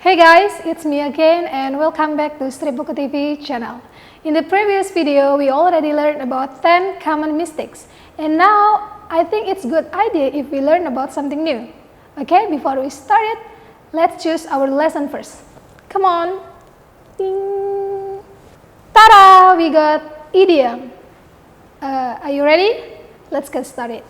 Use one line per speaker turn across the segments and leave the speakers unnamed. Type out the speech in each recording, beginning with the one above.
Hey guys, it's me again and welcome back to Strip Buku TV channel. In the previous video, we already learned about 10 common mistakes. And now, I think it's good idea if we learn about something new. Okay, before we start it, let's choose our lesson first. Come on. Ding. Ta-da! We got idiom. Are you ready? Let's get started.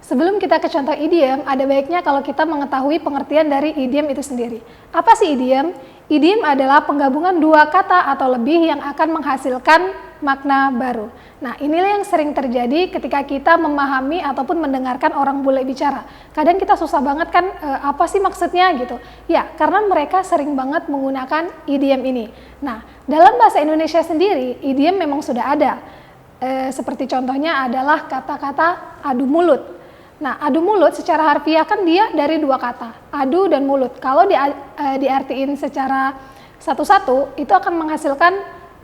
Sebelum kita ke contoh idiom, ada baiknya kalau kita mengetahui pengertian dari idiom itu sendiri. Apa sih idiom? Idiom adalah penggabungan dua kata atau lebih yang akan menghasilkan makna baru. Nah, inilah yang sering terjadi ketika kita memahami ataupun mendengarkan orang bule bicara. Kadang kita susah banget kan, apa sih maksudnya gitu. Ya, karena mereka sering banget menggunakan idiom ini. Nah, dalam bahasa Indonesia sendiri, idiom memang sudah ada. Seperti contohnya adalah kata-kata adu mulut. Nah, adu mulut secara harfiah kan dia dari dua kata, adu dan mulut. Kalau diartiin secara satu-satu, itu akan menghasilkan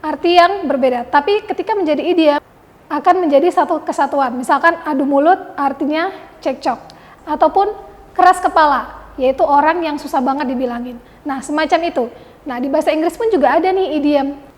arti yang berbeda. Tapi ketika menjadi idiom, akan menjadi satu kesatuan. Misalkan adu mulut artinya cekcok, ataupun keras kepala, yaitu orang yang susah banget dibilangin. Nah, semacam itu. Nah, di bahasa Inggris pun juga ada nih idiom.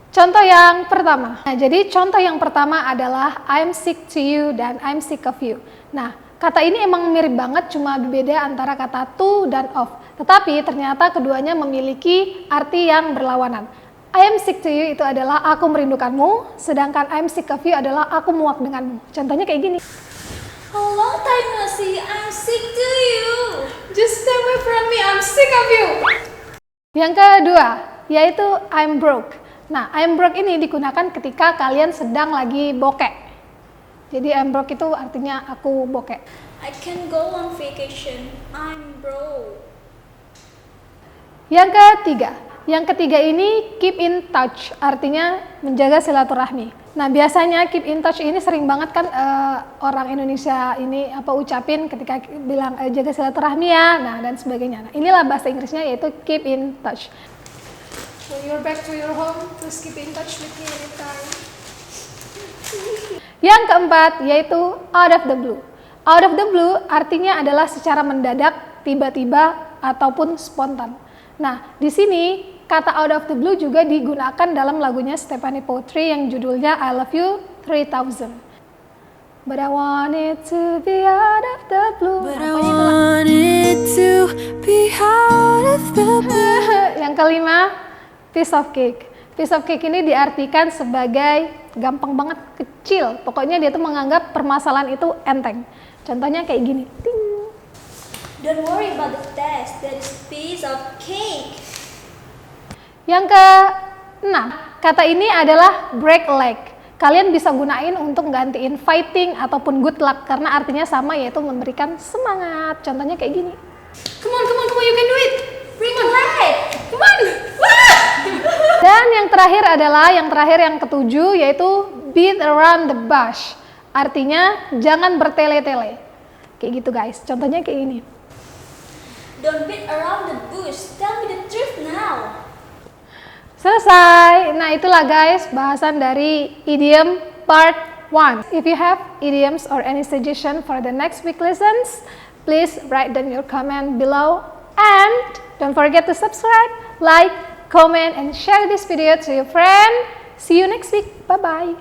Contoh yang pertama. Nah, jadi contoh yang pertama adalah I'm sick to you dan I'm sick of you. Nah, kata ini emang mirip banget, cuma berbeda antara kata to dan of. Tetapi ternyata keduanya memiliki arti yang berlawanan. I am sick to you itu adalah aku merindukanmu, sedangkan I'm sick of you adalah aku muak denganmu. Contohnya kayak gini.
How long time no see? I'm sick to you.
Just stay away from me, I'm sick of you. Yang kedua, yaitu I'm broke. Nah, I'm broke ini digunakan ketika kalian sedang lagi bokek. Jadi I'm broke itu artinya aku bokek.
I can go on vacation. I'm broke.
Yang ketiga ini keep in touch, artinya menjaga silaturahmi. Nah, biasanya keep in touch ini sering banget kan orang Indonesia ini ucapin ketika bilang jaga silaturahmi ya, nah dan sebagainya. Nah, inilah bahasa Inggrisnya yaitu keep in touch. When you're back to your home, please keep in touch with me anytime. Yang keempat yaitu out of the blue. Out of the blue artinya adalah secara mendadak, tiba-tiba, ataupun spontan. Nah, di sini kata out of the blue juga digunakan dalam lagunya Stephanie Poetry yang judulnya I Love You 3000. But I want it to be out of the blue.
But I want it to be out of the blue.
Yang kelima, piece of cake. Piece of cake ini diartikan sebagai gampang banget, kecil. Pokoknya dia tuh menganggap permasalahan itu enteng. Contohnya kayak gini. Ting.
Don't worry about the test. That is piece of cake.
Yang ke-6, kata ini adalah break leg. Kalian bisa gunain untuk gantiin fighting ataupun good luck karena artinya sama, yaitu memberikan semangat. Contohnya kayak gini.
Come on, you can do it. Bring on, right? Come on.
Dan yang terakhir yang ketujuh yaitu beat around the bush. Artinya jangan bertele-tele. Kayak gitu guys. Contohnya kayak gini.
Don't beat around the bush. Tell me the truth now.
Selesai. Nah, itulah guys bahasan dari idiom part 1. If you have idioms or any suggestion for the next week lessons, please write down your comment below. And don't forget to subscribe, like, comment, and share this video to your friend. See you next week. Bye-bye.